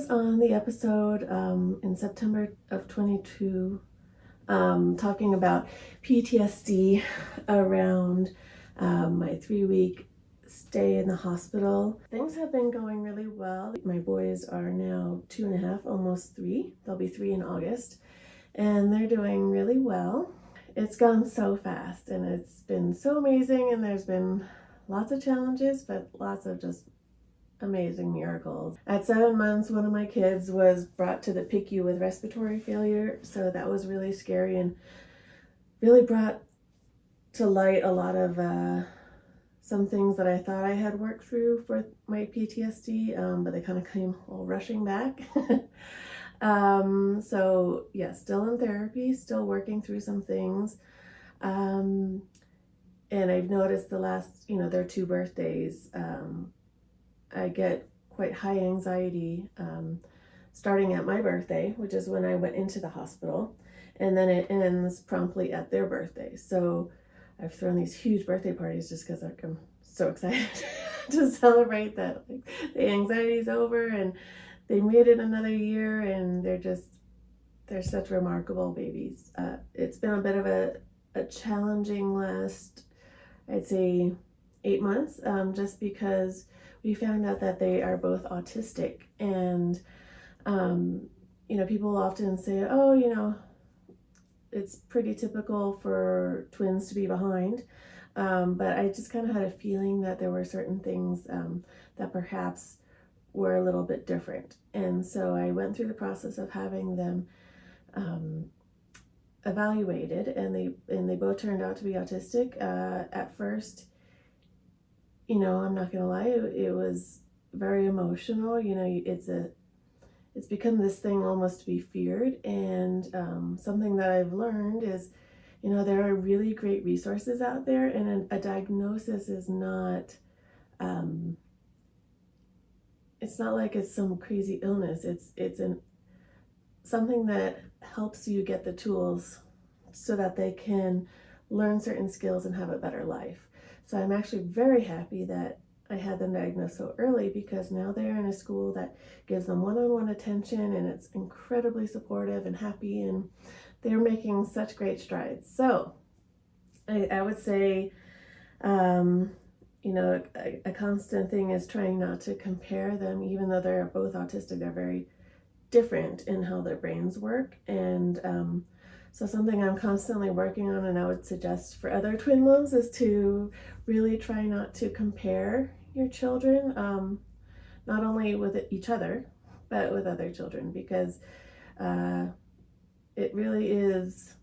was on the episode in September of 22 talking about PTSD around my 3-week stay in the hospital. Things have been going really well. My boys are now 2.5, almost 3. They'll be 3 in August, and they're doing really well. It's gone so fast, and it's been so amazing, and there's been lots of challenges, but lots of just amazing miracles. At 7 months, one of my kids was brought to the PICU with respiratory failure, so that was really scary and really brought to light a lot of some things that I thought I had worked through for my PTSD, but they kind of came all rushing back. So yeah, still in therapy, still working through some things. And I've noticed the last, their 2 birthdays, I get quite high anxiety starting at my birthday, which is when I went into the hospital, and then it ends promptly at their birthday. So I've thrown these huge birthday parties just because I'm so excited to celebrate that the anxiety's over and they made it another year, and they're such remarkable babies. It's been a bit of a challenging last, I'd say, 8 months, just because we found out that they are both autistic, and people often say, oh, it's pretty typical for twins to be behind, but I just kind of had a feeling that there were certain things that perhaps were a little bit different, and so I went through the process of having them evaluated, and they both turned out to be autistic. At first, I'm not gonna lie, it was very emotional. It's become this thing almost to be feared, and something that I've learned is, there are really great resources out there, and a diagnosis is not, it's not like it's some crazy illness. It's something that helps you get the tools so that they can learn certain skills and have a better life. So I'm actually very happy that I had them diagnosed so early, because now they're in a school that gives them one-on-one attention, and it's incredibly supportive and happy, and they're making such great strides. So I would say, a constant thing is trying not to compare them, even though they're both autistic. They're very different in how their brains work, and so something I'm constantly working on, and I would suggest for other twin moms, is to really try not to compare your children, not only with each other, but with other children, because it really is,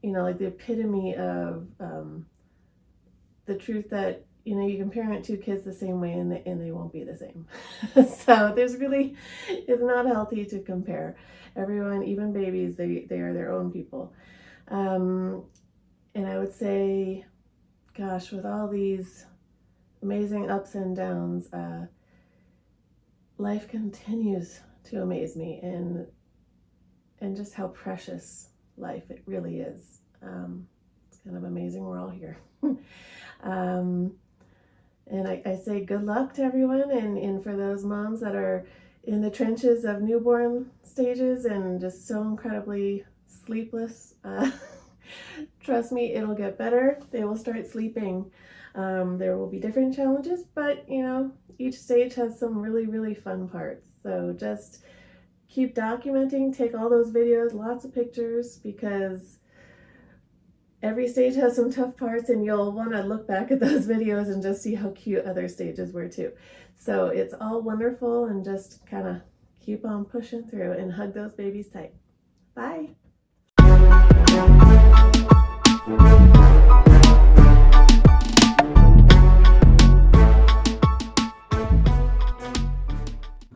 like the epitome of the truth that, you can parent 2 kids the same way, and they won't be the same. So it's not healthy to compare. Everyone, even babies, they are their own people. And I would say, gosh, with all these amazing ups and downs, life continues to amaze me, and just how precious life it really is. It's kind of amazing we're all here. And I say good luck to everyone, and for those moms that are in the trenches of newborn stages and just so incredibly sleepless, trust me, it'll get better. They will start sleeping. There will be different challenges, but each stage has some really, really fun parts. So just keep documenting, take all those videos, lots of pictures, because every stage has some tough parts, and you'll want to look back at those videos and just see how cute other stages were too. So it's all wonderful, and just kind of keep on pushing through and hug those babies tight. Bye.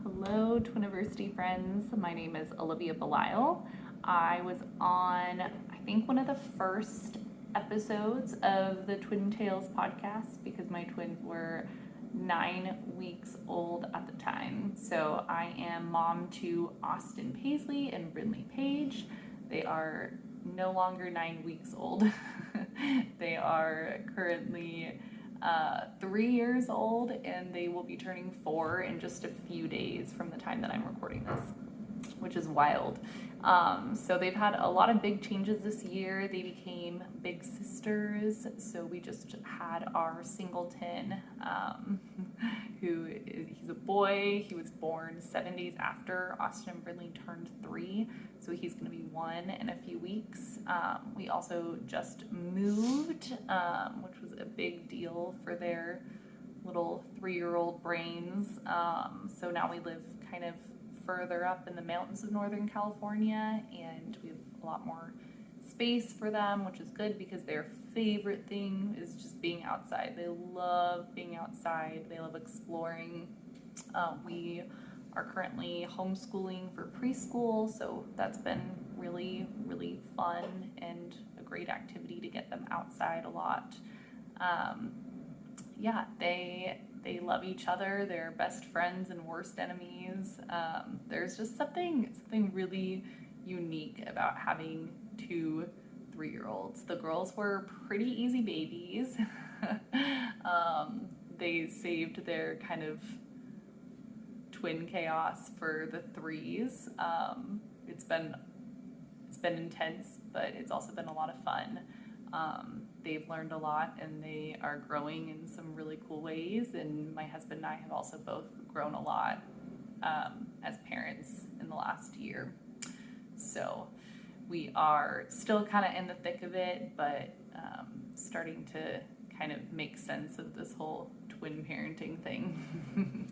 Hello, Twiniversity friends. My name is Olivia Belisle. I was on, I think, one of the first episodes of the Twin Tales podcast, because my twins were 9 weeks old at the time. So I am mom to Austin Paisley and Brindley Page. They are no longer 9 weeks old. They are currently 3 years old, and they will be turning 4 in just a few days from the time that I'm recording this, which is wild. So they've had a lot of big changes this year. They became big sisters. So we just had our singleton, he's a boy. He was born 7 days after Austin and Brinley turned 3. So he's going to be 1 in a few weeks. We also just moved, which was a big deal for their little 3-year-old brains. So now we live kind of further up in the mountains of Northern California, and we have a lot more space for them, which is good because their favorite thing is just being outside. They love being outside. They love exploring. We are currently homeschooling for preschool, so that's been really, really fun and a great activity to get them outside a lot. They love each other. They're best friends and worst enemies. There's just something really unique about having 2 3-year-olds. The girls were pretty easy babies. They saved their kind of twin chaos for the 3s. It's been intense, but it's also been a lot of fun. They've learned a lot, and they are growing in some really cool ways, and my husband and I have also both grown a lot as parents in the last year. So we are still kind of in the thick of it, but starting to kind of make sense of this whole twin parenting thing.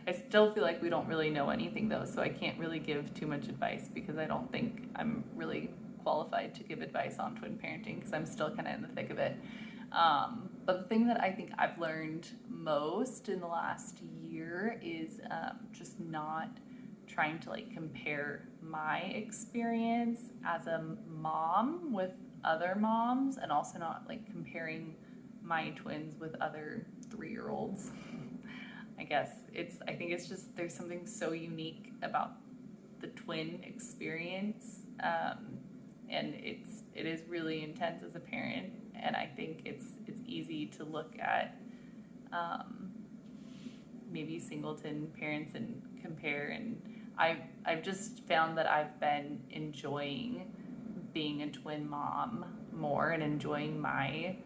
I still feel like we don't really know anything though, so I can't really give too much advice because I don't think I'm really qualified to give advice on twin parenting because I'm still kind of in the thick of it. But the thing that I think I've learned most in the last year is just not trying to like compare my experience as a mom with other moms, and also not like comparing my twins with other 3-year-olds. I think it's just there's something so unique about the twin experience. And it is really intense as a parent, and I think it's easy to look at maybe singleton parents and compare, and I've just found that I've been enjoying being a twin mom more and enjoying my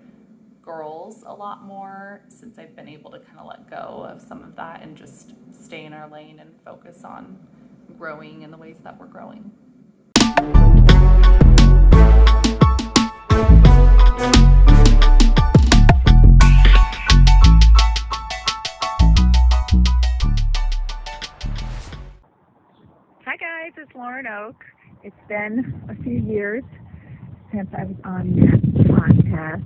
girls a lot more since I've been able to kind of let go of some of that and just stay in our lane and focus on growing in the ways that we're growing. Hi guys, it's Lauren Oak. It's been a few years since I was on this podcast.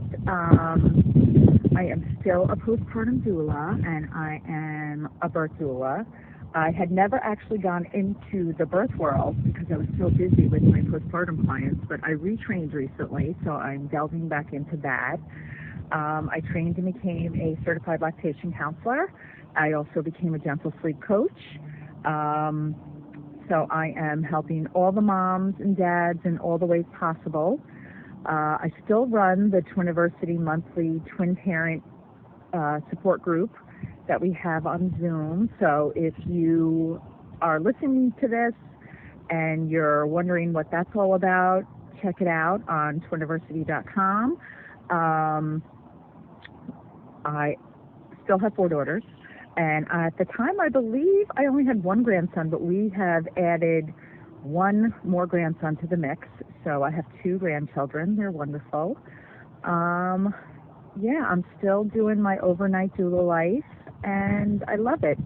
I am still a postpartum doula, and I am a birth doula. I had never actually gone into the birth world because I was so busy with my postpartum clients, but I retrained recently, so I'm delving back into that. I trained and became a certified lactation counselor. I also became a gentle sleep coach. So I am helping all the moms and dads in all the ways possible. I still run the Twiniversity monthly twin parent support group that we have on Zoom. So if you are listening to this and you're wondering what that's all about, check it out on Twiniversity.com. I still have 4 daughters. And at the time, I believe I only had 1 grandson, but we have added 1 more grandson to the mix. So I have 2 grandchildren. They're wonderful. I'm still doing my overnight doula life, and I love it.